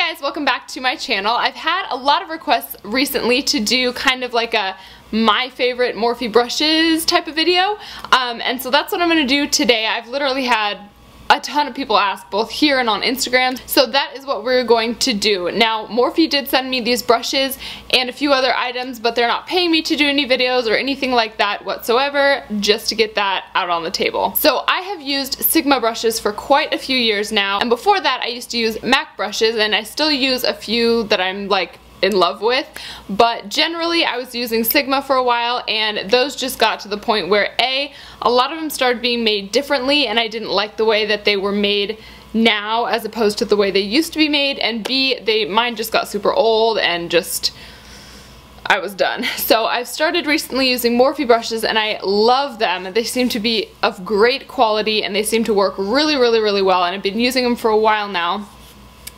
guys, welcome back to my channel. I've had a lot of requests recently to do kind of like a my favorite Morphe brushes type of video, and so that's what I'm going to do today. I've literally had a ton of people ask, both here and on Instagram, so that is what we're going to do. Now, Morphe did send me these brushes and a few other items, but they're not paying me to do any videos or anything like that whatsoever, just to get that out on the table. So I have used Sigma brushes for quite a few years now, and before that I used to use MAC brushes, and I still use a few that I'm like in love with, but generally I was using Sigma for a while, and those just got to the point where a lot of them started being made differently and I didn't like the way that they were made now as opposed to the way they used to be made, and b, mine just got super old and just I was done. So I've started recently using Morphe brushes and I love them. They seem to be of great quality and they seem to work really well, and I've been using them for a while now.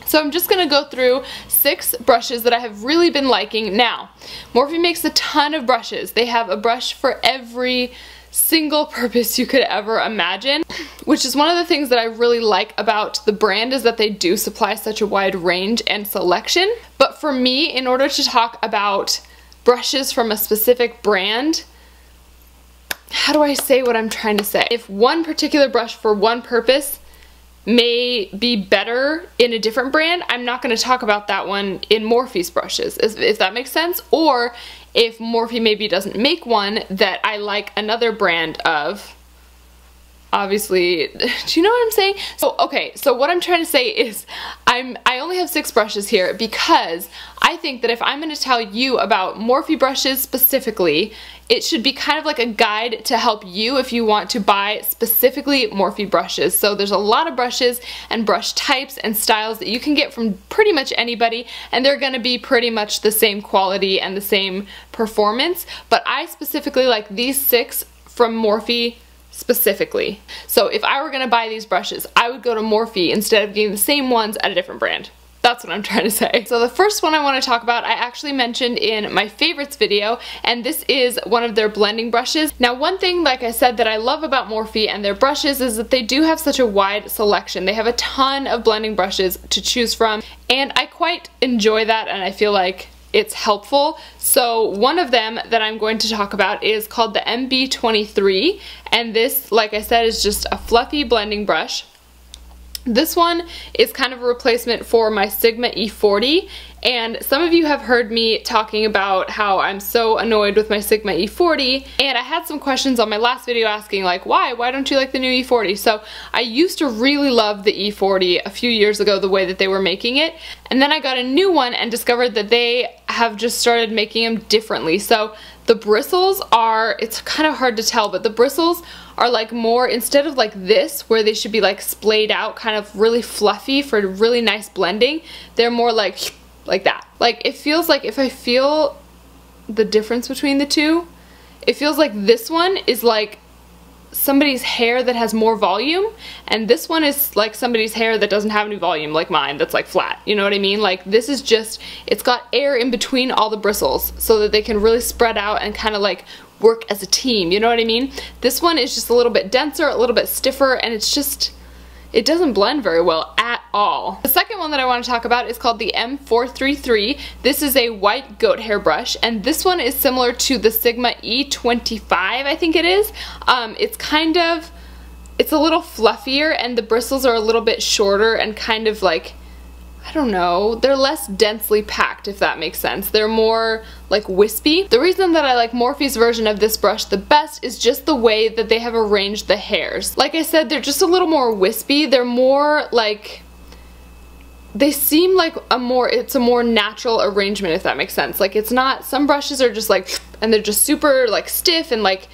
So I'm just going to go through 6 brushes that I have really been liking. Now, Morphe makes a ton of brushes. They have a brush for every single purpose you could ever imagine, which is one of the things that I really like about the brand, is that they do supply such a wide range and selection. But for me, in order to talk about brushes from a specific brand, how do I say what I'm trying to say? If one particular brush for one purpose may be better in a different brand, I'm not going to talk about that one in Morphe's brushes, if that makes sense. Or if Morphe maybe doesn't make one that I like another brand of, obviously, do you know what I'm saying? So okay, so what I'm trying to say is I only have 6 brushes here because I think that if I'm going to tell you about Morphe brushes specifically, it should be kind of like a guide to help you if you want to buy specifically Morphe brushes. So there's a lot of brushes and brush types and styles that you can get from pretty much anybody, and they're going to be pretty much the same quality and the same performance, but I specifically like these 6 from Morphe specifically. So if I were going to buy these brushes, I would go to Morphe instead of getting the same ones at a different brand. That's what I'm trying to say. So the first one I want to talk about, I actually mentioned in my favorites video, and this is one of their blending brushes. Now, one thing, like I said, that I love about Morphe and their brushes is that they do have such a wide selection. They have a ton of blending brushes to choose from, and I quite enjoy that, and I feel like it's helpful. So one of them that I'm going to talk about is called the MB23, and this, like I said, is just a fluffy blending brush. This one is kind of a replacement for my Sigma E40, and some of you have heard me talking about how I'm so annoyed with my Sigma E40, and I had some questions on my last video asking like, why don't you like the new E40? So I used to really love the E40 a few years ago, the way that they were making it, and then I got a new one and discovered that they have just started making them differently. So the bristles are, it's kind of hard to tell, but the bristles are like more, instead of like this where they should be like splayed out kind of really fluffy for really nice blending, they're more like that. Like, it feels like, if I feel the difference between the two, it feels like this one is like somebody's hair that has more volume, and this one is like somebody's hair that doesn't have any volume, like mine, that's like flat. You know what I mean? Like, this is just, it's got air in between all the bristles so that they can really spread out and kind of like work as a team, you know what I mean? This one is just a little bit denser, a little bit stiffer, and it's just, it doesn't blend very well at all. The second one that I want to talk about is called the M433. This is a white goat hair brush, and this one is similar to the Sigma E25, I think it is. It's kind of, it's a little fluffier, and the bristles are a little bit shorter and kind of like, I don't know, they're less densely packed, if that makes sense. They're more like wispy. The reason that I like Morphe's version of this brush the best is just the way that they have arranged the hairs. Like I said, they're just a little more wispy. They're more like, they seem like it's a more natural arrangement, if that makes sense. Like, it's not, some brushes are just like, and they're just super like stiff and like,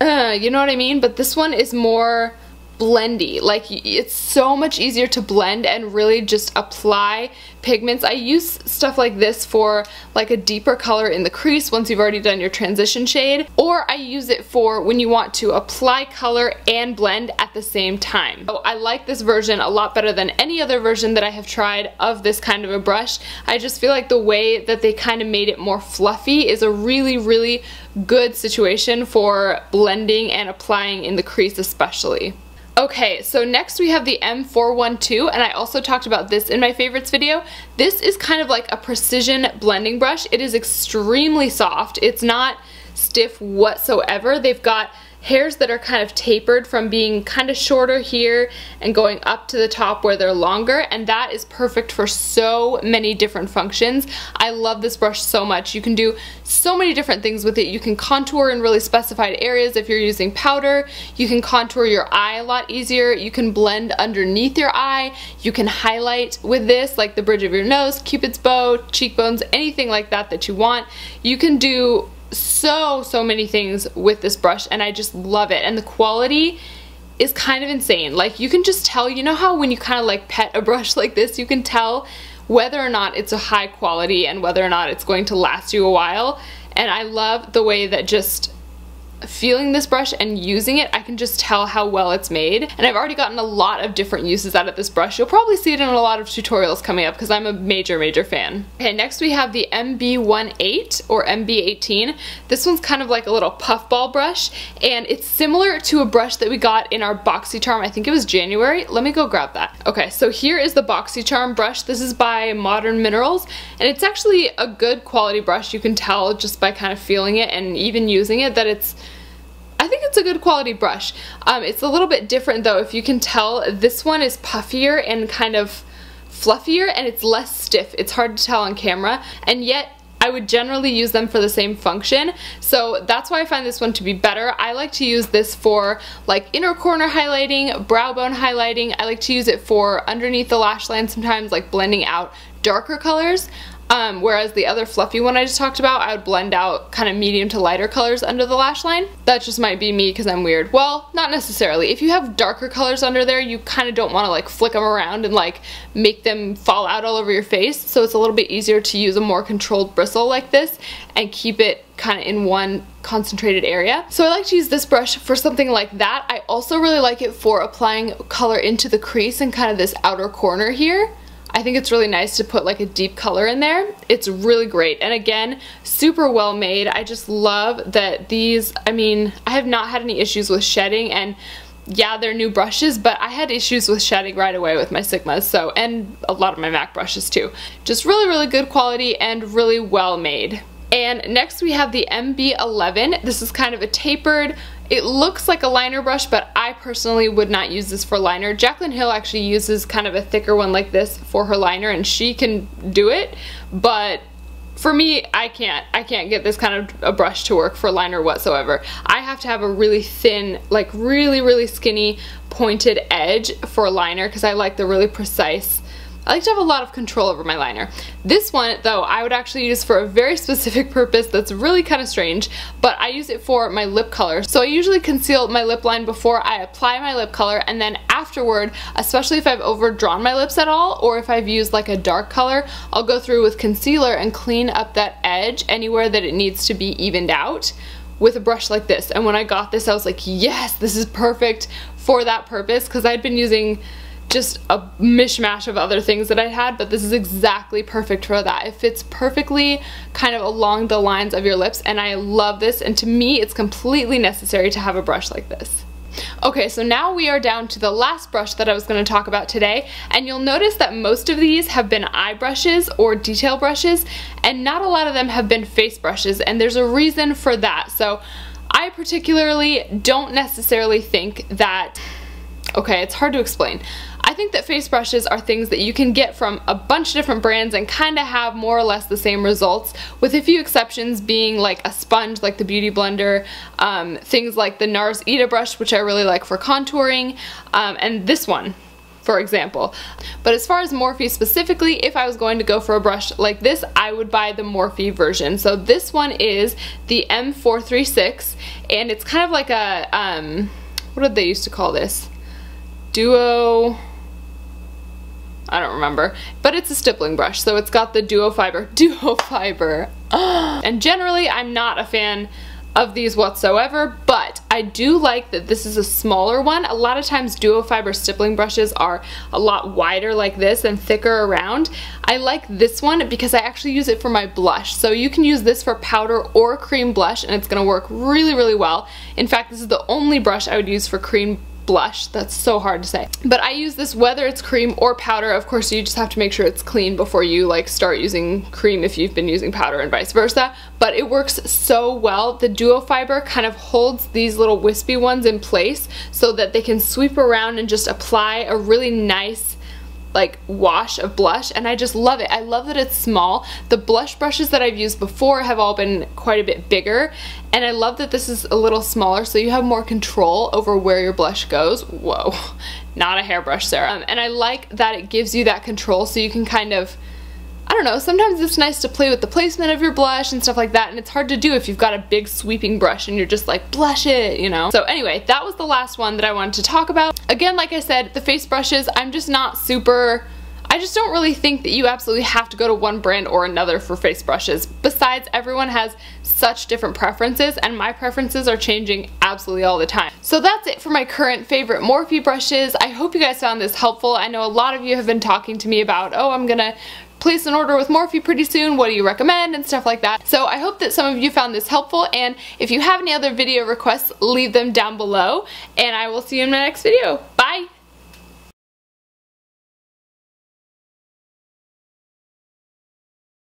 you know what I mean? But this one is more blendy. Like, it's so much easier to blend and really just apply pigments. I use stuff like this for like a deeper color in the crease once you've already done your transition shade, or I use it for when you want to apply color and blend at the same time. So I like this version a lot better than any other version that I have tried of this kind of a brush. I just feel like the way that they kind of made it more fluffy is a really good situation for blending and applying in the crease especially. Okay, so next we have the M412, and I also talked about this in my favorites video. This is kind of like a precision blending brush. It is extremely soft. It's not stiff whatsoever. They've got hairs that are kind of tapered from being kind of shorter here and going up to the top where they're longer, and that is perfect for so many different functions. I love this brush so much. You can do so many different things with it. You can contour in really specified areas if you're using powder. You can contour your eye a lot easier. You can blend underneath your eye. You can highlight with this, like the bridge of your nose, Cupid's bow, cheekbones, anything like that that you want. You can do so many things with this brush, and I just love it. And the quality is kind of insane. Like, you can just tell, you know how when you kind of like pet a brush like this, you can tell whether or not it's a high quality and whether or not it's going to last you a while. And I love the way that just feeling this brush and using it, I can just tell how well it's made. And I've already gotten a lot of different uses out of this brush. You'll probably see it in a lot of tutorials coming up because I'm a major fan. Okay, next we have the MB18 or MB18. This one's kind of like a little puffball brush, and it's similar to a brush that we got in our Boxycharm, I think it was January. Let me go grab that. Okay, so here is the Boxycharm brush. This is by Modern Minerals, and it's actually a good quality brush. You can tell just by kind of feeling it and even using it that I think it's a good quality brush. It's a little bit different though. If you can tell, this one is puffier and kind of fluffier, and it's less stiff. It's hard to tell on camera, and yet I would generally use them for the same function. So that's why I find this one to be better. I like to use this for like inner corner highlighting, brow bone highlighting. I like to use it for underneath the lash line sometimes, like blending out darker colors. Whereas the other fluffy one I just talked about, I would blend out kind of medium to lighter colors under the lash line. That just might be me because I'm weird. Well, not necessarily. If you have darker colors under there, you kind of don't want to like flick them around and like make them fall out all over your face. So it's a little bit easier to use a more controlled bristle like this and keep it kind of in one concentrated area. So I like to use this brush for something like that. I also really like it for applying color into the crease and kind of this outer corner here. I think it's really nice to put like a deep color in there. It's really great, and again, super well made. I just love that these, I mean, I have not had any issues with shedding, and yeah, they're new brushes, but I had issues with shedding right away with my Sigmas, so, and a lot of my MAC brushes too. Just really good quality and really well made. And next we have the MB11. This is kind of a tapered, it looks like a liner brush, but I personally would not use this for liner. Jaclyn Hill actually uses kind of a thicker one like this for her liner, and she can do it, but for me, I can't get this kind of a brush to work for liner whatsoever. I have to have a really thin, like really skinny pointed edge for liner because I like the really precise, I like to have a lot of control over my liner. This one, though, I would actually use for a very specific purpose that's really kind of strange, but I use it for my lip color. So I usually conceal my lip line before I apply my lip color, and then afterward, especially if I've overdrawn my lips at all, or if I've used like a dark color, I'll go through with concealer and clean up that edge anywhere that it needs to be evened out with a brush like this. And when I got this, I was like, yes, this is perfect for that purpose, because I'd been using just a mishmash of other things that I had, but this is exactly perfect for that. It fits perfectly kind of along the lines of your lips, and I love this, and to me it's completely necessary to have a brush like this. Okay, so now we are down to the last brush that I was going to talk about today, and you'll notice that most of these have been eye brushes or detail brushes, and not a lot of them have been face brushes, and there's a reason for that. So I particularly don't necessarily think that, okay, it's hard to explain. I think that face brushes are things that you can get from a bunch of different brands and kind of have more or less the same results, with a few exceptions being like a sponge like the Beauty Blender, things like the NARS Ita brush, which I really like for contouring, and this one, for example. But as far as Morphe specifically, if I was going to go for a brush like this, I would buy the Morphe version. So this one is the M436, and it's kind of like a, what did they used to call this? Duo, I don't remember, but it's a stippling brush, so it's got the duo fiber, and generally I'm not a fan of these whatsoever, but I do like that this is a smaller one. A lot of times duo fiber stippling brushes are a lot wider like this and thicker around. I like this one because I actually use it for my blush, so you can use this for powder or cream blush and it's going to work really well. In fact, this is the only brush I would use for cream blush. That's so hard to say. But I use this whether it's cream or powder. Of course, you just have to make sure it's clean before you like start using cream if you've been using powder and vice versa. But it works so well. The duo fiber kind of holds these little wispy ones in place so that they can sweep around and just apply a really nice like wash of blush, and I just love it. I love that it's small. The blush brushes that I've used before have all been quite a bit bigger, and I love that this is a little smaller so you have more control over where your blush goes. Whoa, not a hairbrush, Sarah. And I like that it gives you that control so you can kind of, I don't know, sometimes it's nice to play with the placement of your blush and stuff like that, and it's hard to do if you've got a big sweeping brush and you're just like, blush it, you know? So anyway, that was the last one that I wanted to talk about. Again, like I said, the face brushes, I'm just not super, I just don't really think that you absolutely have to go to one brand or another for face brushes. Besides, everyone has such different preferences, and my preferences are changing absolutely all the time. So that's it for my current favorite Morphe brushes. I hope you guys found this helpful. I know a lot of you have been talking to me about, oh, I'm gonna place an order with Morphe pretty soon, what do you recommend, and stuff like that. So I hope that some of you found this helpful, and if you have any other video requests, leave them down below, and I will see you in my next video.